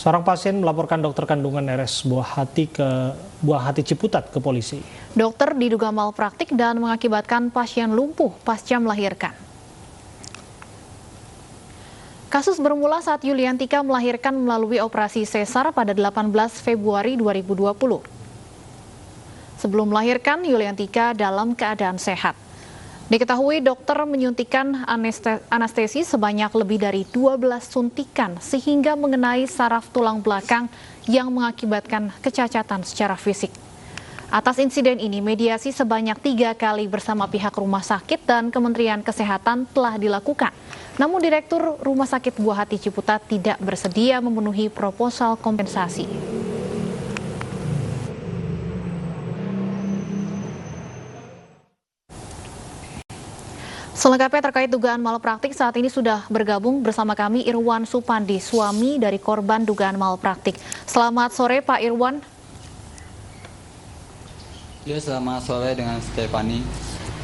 Seorang pasien melaporkan dokter kandungan RS Buah Hati Ciputat ke polisi. Dokter diduga malpraktik dan mengakibatkan pasien lumpuh pasca melahirkan. Kasus bermula saat Yuliantika melahirkan melalui operasi sesar pada 18 Februari 2020. Sebelum melahirkan, Yuliantika dalam keadaan sehat. Diketahui dokter menyuntikkan anestesi sebanyak lebih dari 12 suntikan sehingga mengenai saraf tulang belakang yang mengakibatkan kecacatan secara fisik. Atas insiden ini, mediasi sebanyak 3 kali bersama pihak rumah sakit dan Kementerian Kesehatan telah dilakukan. Namun Direktur Rumah Sakit Buah Hati Ciputat tidak bersedia memenuhi proposal kompensasi. Selengkapnya terkait dugaan malpraktik, saat ini sudah bergabung bersama kami Irwan Supandi, suami dari korban dugaan malpraktik. Selamat sore Pak Irwan. Ya, selamat sore dengan Stefani.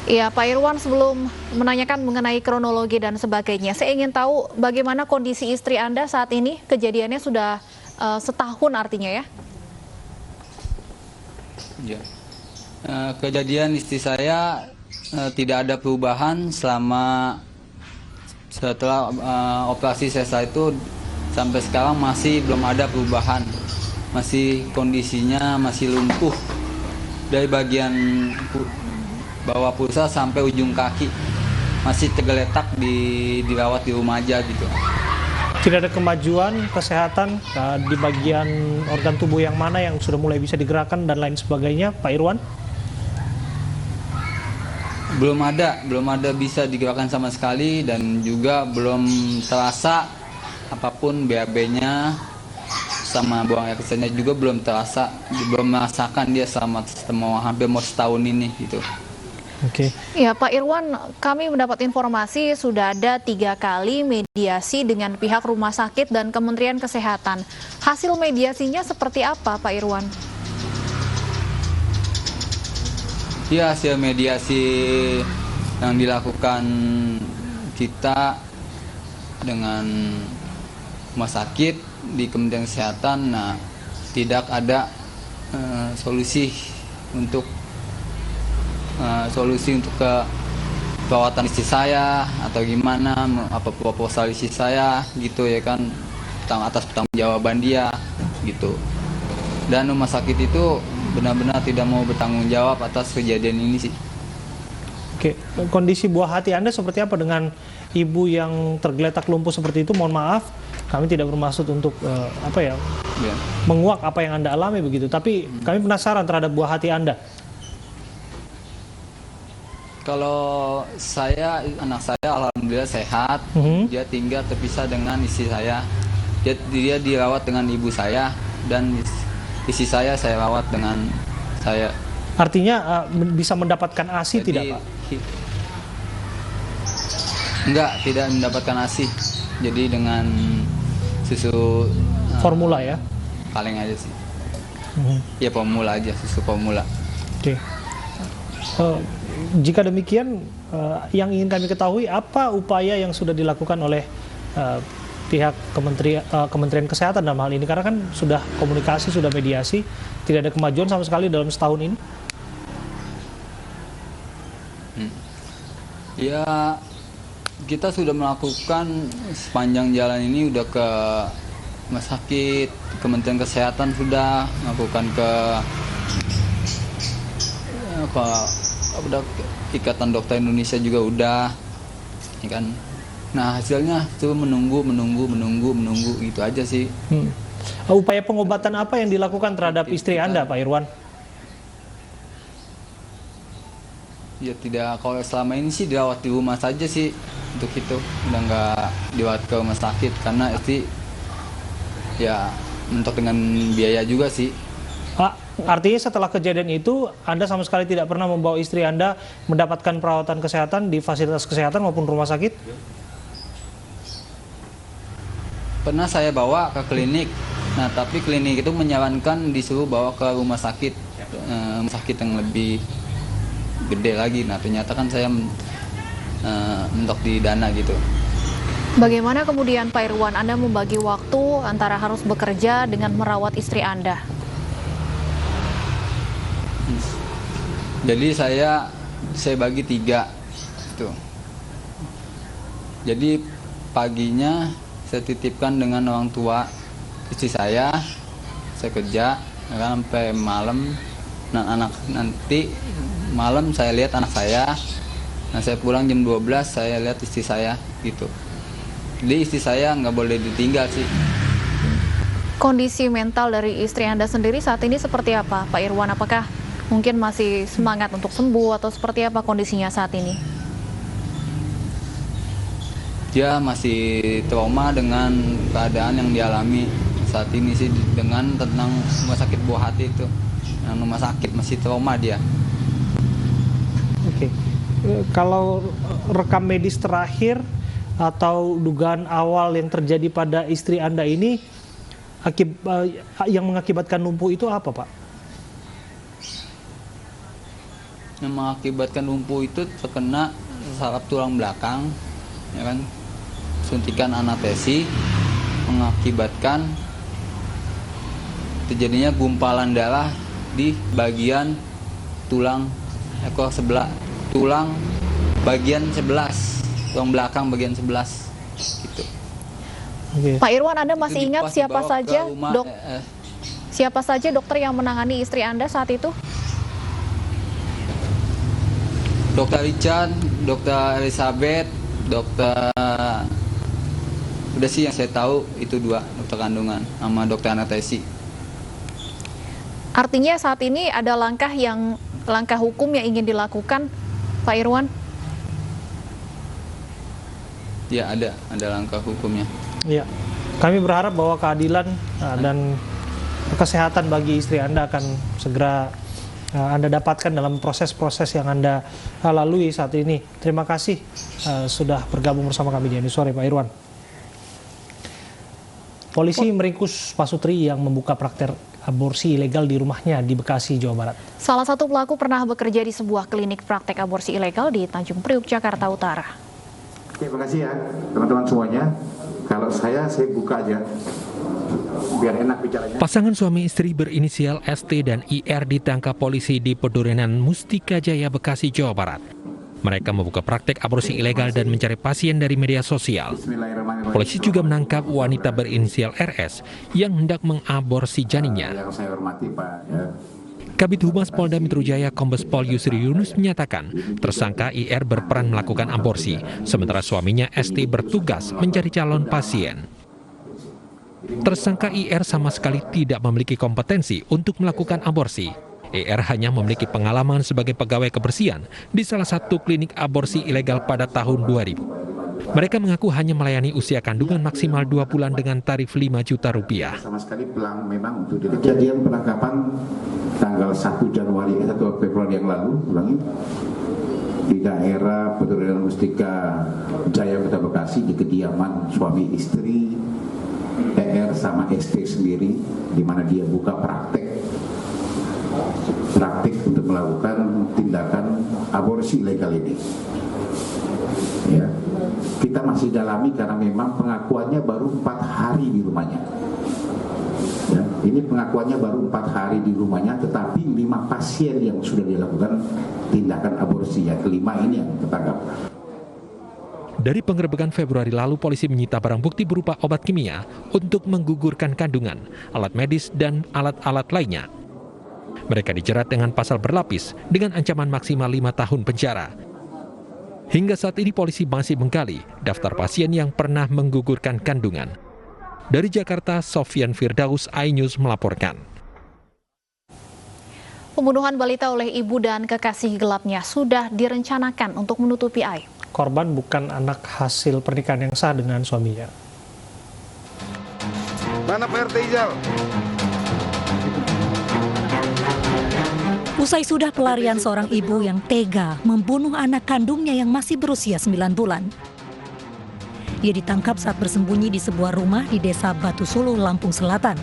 Ya Pak Irwan, sebelum menanyakan mengenai kronologi dan sebagainya, saya ingin tahu bagaimana kondisi istri Anda saat ini. Kejadiannya sudah setahun artinya ya? Ya. Kejadian istri saya tidak ada perubahan setelah operasi sesar itu sampai sekarang masih belum ada perubahan. Masih kondisinya masih lumpuh dari bagian bawah pusat sampai ujung kaki. Masih tergeletak dirawat di rumah aja gitu. Tidak ada kemajuan kesehatan di bagian organ tubuh yang mana yang sudah mulai bisa digerakkan dan lain sebagainya, Pak Irwan? Belum ada bisa digerakkan sama sekali, dan juga belum terasa apapun BAB-nya sama buang air kecilnya juga belum terasa, belum merasakan dia selama hampir mau setahun ini gitu. Oke. Ya Pak Irwan, kami mendapat informasi sudah ada 3 kali mediasi dengan pihak rumah sakit dan Kementerian Kesehatan. Hasil mediasinya seperti apa Pak Irwan? Ya, hasil mediasi yang dilakukan kita dengan rumah sakit di Kementerian Kesehatan, tidak ada solusi untuk ke perawatan istri saya atau gimana, apa proposal istri saya gitu ya kan, atas pertanggungjawaban dia gitu. Dan rumah sakit itu benar-benar tidak mau bertanggung jawab atas kejadian ini sih. Oke, kondisi buah hati Anda seperti apa dengan ibu yang tergeletak lumpuh seperti itu? Mohon maaf, kami tidak bermaksud untuk menguak apa yang Anda alami begitu, tapi kami penasaran terhadap buah hati Anda. Kalau anak saya alhamdulillah sehat. Dia tinggal terpisah dengan istri saya. Dia dirawat dengan ibu saya, dan istri saya rawat dengan saya. Artinya bisa mendapatkan ASI tidak Pak? Enggak, tidak mendapatkan ASI. Jadi dengan susu formula ya? Paling aja sih. Ya formula aja, susu formula. Oke. Jika demikian, yang ingin kami ketahui apa upaya yang sudah dilakukan oleh pihak Kementerian Kesehatan dalam hal ini, karena kan sudah komunikasi, sudah mediasi, tidak ada kemajuan sama sekali dalam setahun ini. Ya, kita sudah melakukan sepanjang jalan ini, udah ke rumah sakit, Kementerian Kesehatan sudah melakukan ke Ikatan Dokter Indonesia juga udah, ya kan. Nah, hasilnya itu menunggu gitu aja sih. Upaya pengobatan apa yang dilakukan terhadap istri Anda, Pak Irwan? Ya tidak, kalau selama ini sih dirawat di rumah saja sih untuk itu, udah nggak dirawat ke rumah sakit karena istri ya mentok dengan biaya juga sih. Artinya setelah kejadian itu Anda sama sekali tidak pernah membawa istri Anda mendapatkan perawatan kesehatan di fasilitas kesehatan maupun rumah sakit? Pernah saya bawa ke klinik, nah tapi klinik itu menyarankan disuruh bawa ke rumah sakit yang lebih gede lagi. Nah ternyata kan saya mentok di dana gitu. Bagaimana kemudian Pak Irwan Anda membagi waktu antara harus bekerja dengan merawat istri Anda? Jadi saya bagi 3 tuh. Jadi paginya saya titipkan dengan orang tua istri saya kerja sampai malam. Nanti malam saya lihat anak saya. Nah, saya pulang jam 12 saya lihat istri saya gitu. Jadi istri saya nggak boleh ditinggal sih. Kondisi mental dari istri Anda sendiri saat ini seperti apa, Pak Irwan? Apakah mungkin masih semangat untuk sembuh atau seperti apa kondisinya saat ini? Dia masih trauma dengan keadaan yang dialami saat ini sih, dengan tentang rumah sakit buah hati itu. Yang rumah sakit masih trauma dia. Oke. Kalau rekam medis terakhir atau dugaan awal yang terjadi pada istri Anda ini yang mengakibatkan lumpuh itu apa, Pak? Yang mengakibatkan lumpuh itu terkena saraf tulang belakang, ya kan, suntikan anestesi, mengakibatkan terjadinya gumpalan darah di bagian tulang ekor sebelah, tulang bagian 11, tulang belakang bagian 11 gitu. Okay. Pak Irwan, Anda masih ingat siapa saja siapa saja dokter yang menangani istri Anda saat itu? Dokter Richard, Dokter Elizabeth, Dokter, udah sih yang saya tahu itu 2 dokter kandungan sama dokter anestesi. Artinya saat ini ada langkah hukum yang ingin dilakukan, Pak Irwan? Ya, ada langkah hukumnya. Ya, kami berharap bahwa keadilan dan kesehatan bagi istri Anda akan segera Anda dapatkan dalam proses-proses yang Anda lalui saat ini. Terima kasih sudah bergabung bersama kami di News Sore, Pak Irwan. Polisi meringkus Pak Sutri yang membuka praktek aborsi ilegal di rumahnya di Bekasi, Jawa Barat. Salah satu pelaku pernah bekerja di sebuah klinik praktek aborsi ilegal di Tanjung Priuk, Jakarta Utara. Terima kasih ya teman-teman semuanya. Kalau saya buka aja biar enak bicaranya. Pasangan suami istri berinisial ST dan IR ditangkap polisi di Pedurenan Mustika Jaya, Bekasi, Jawa Barat. Mereka membuka praktek aborsi ilegal dan mencari pasien dari media sosial. Polisi juga menangkap wanita berinisial RS yang hendak mengaborsi janinnya. Yang saya hormati Pak ya. Kabid Humas Polda Metro Jaya Kombes Pol Yusri Yunus menyatakan tersangka IR berperan melakukan aborsi, sementara suaminya ST bertugas mencari calon pasien. Tersangka IR sama sekali tidak memiliki kompetensi untuk melakukan aborsi. IR hanya memiliki pengalaman sebagai pegawai kebersihan di salah satu klinik aborsi ilegal pada tahun 2000. Mereka mengaku hanya melayani usia kandungan maksimal 2 bulan dengan tarif 5 juta rupiah. Sama sekali pelang memang untuk kejadian penangkapan tanggal 1 Februari yang lalu, di daerah Pedurenan Mustika Jaya, Kota Bekasi, di kediaman suami istri TR sama ST sendiri, di mana dia buka praktek untuk melakukan tindakan aborsi ilegal ini. Ya, kita masih dalami karena memang pengakuannya baru 4 hari di rumahnya. Ya, ini pengakuannya baru 4 hari di rumahnya, tetapi 5 pasien yang sudah dilakukan tindakan aborsi, yang kelima ini yang tertangkap. Dari penggerebekan Februari lalu, polisi menyita barang bukti berupa obat kimia untuk menggugurkan kandungan, alat medis, dan alat-alat lainnya. Mereka dijerat dengan pasal berlapis dengan ancaman maksimal 5 tahun penjara. Hingga saat ini polisi masih menggali daftar pasien yang pernah menggugurkan kandungan. Dari Jakarta, Sofyan Firdaus, iNews melaporkan. Pembunuhan balita oleh ibu dan kekasih gelapnya sudah direncanakan untuk menutupi aib. Korban bukan anak hasil pernikahan yang sah dengan suaminya. Mana Pak RT Ijal? Usai sudah pelarian seorang ibu yang tega membunuh anak kandungnya yang masih berusia 9 bulan. Ia ditangkap saat bersembunyi di sebuah rumah di Desa Batu Sulu, Lampung Selatan.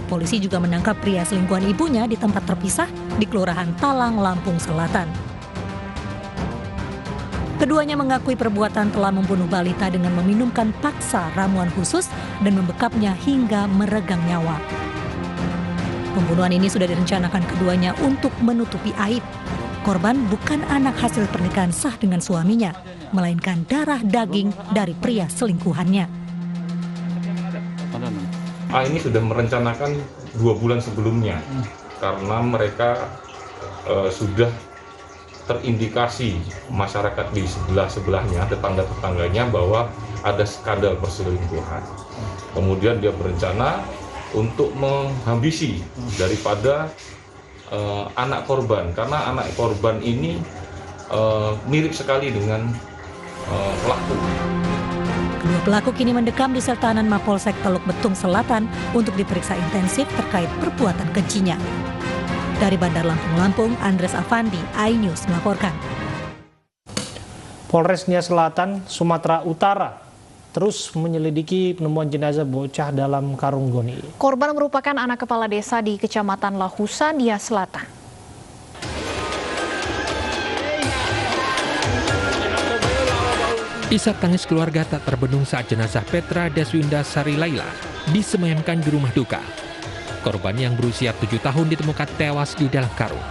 Polisi juga menangkap pria selingkuhan ibunya di tempat terpisah di Kelurahan Talang, Lampung Selatan. Keduanya mengakui perbuatan telah membunuh balita dengan meminumkan paksa ramuan khusus dan membekapnya hingga meregang nyawa. Pembunuhan ini sudah direncanakan keduanya untuk menutupi aib. Korban bukan anak hasil pernikahan sah dengan suaminya, melainkan darah daging dari pria selingkuhannya. Ini sudah merencanakan 2 bulan sebelumnya, karena mereka sudah terindikasi masyarakat di sebelahnya, tetangga-tetangganya, bahwa ada skandal perselingkuhan. Kemudian dia berencana untuk menghabisi daripada anak korban, karena anak korban ini mirip sekali dengan pelaku. Kedua pelaku kini mendekam di sel tahanan Mapolsek Teluk Betung Selatan untuk diperiksa intensif terkait perbuatan kejinya. Dari Bandar Lampung, Andres Afandi, iNews melaporkan. Polres Nia Selatan, Sumatera Utara terus menyelidiki penemuan jenazah bocah dalam karung goni. Korban merupakan anak kepala desa di Kecamatan Lahusa, Nia Selatan. Isak tangis keluarga tak terbendung saat jenazah Petra Deswinda Sari Laila disemayamkan di rumah duka. Korban yang berusia 7 tahun ditemukan tewas di dalam karung.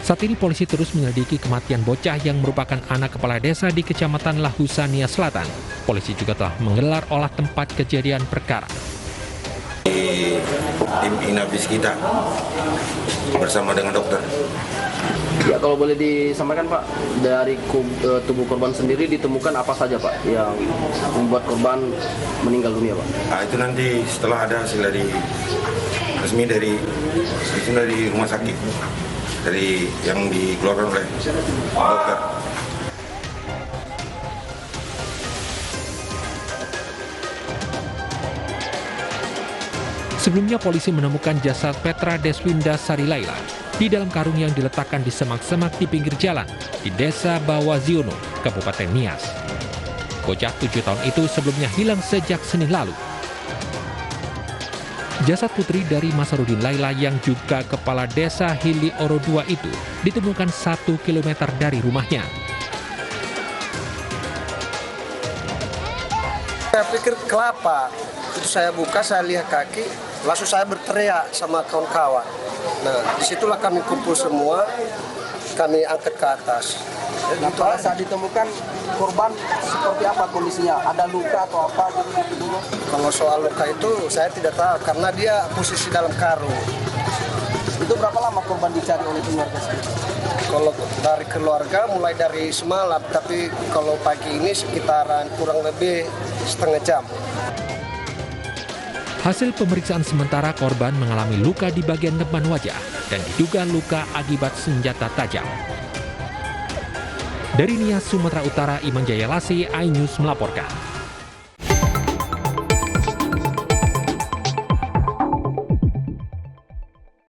Saat ini polisi terus menyelidiki kematian bocah yang merupakan anak kepala desa di Kecamatan Lahusa, Nia Selatan. Polisi juga telah menggelar olah tempat kejadian perkara. Tim Inafis kita bersama dengan dokter. Ya, kalau boleh disampaikan Pak, dari tubuh korban sendiri ditemukan apa saja Pak yang membuat korban meninggal dunia Pak? Nah, itu nanti setelah ada hasil dari resmi dari rumah sakit, dari yang dikeluarkan oleh dokter. Sebelumnya polisi menemukan jasad Petra Deswinda Sari Laila di dalam karung yang diletakkan di semak-semak di pinggir jalan di Desa Bawaziono, Kabupaten Nias. Bocah 7 tahun itu sebelumnya hilang sejak Senin lalu. Jasad putri dari Masarudin Laila yang juga kepala desa Hili Oro II itu ditemukan 1 km dari rumahnya. Saya pikir kelapa, itu saya buka, saya lihat kaki, langsung saya berteriak sama kawan-kawan. Nah, disitulah kami kumpul semua, kami angkat ke atas. Nah, pada saat ditemukan korban seperti apa kondisinya? Ada luka atau apa gitu dulu? Kalau soal luka itu saya tidak tahu, karena dia posisi dalam karung. Itu berapa lama korban dicari oleh keluarga sendiri? Kalau dari keluarga mulai dari semalam, tapi kalau pagi ini sekitaran kurang lebih setengah jam. Hasil pemeriksaan sementara korban mengalami luka di bagian depan wajah dan diduga luka akibat senjata tajam. Dari Nias, Sumatera Utara, Iman Jayalasi, iNews melaporkan.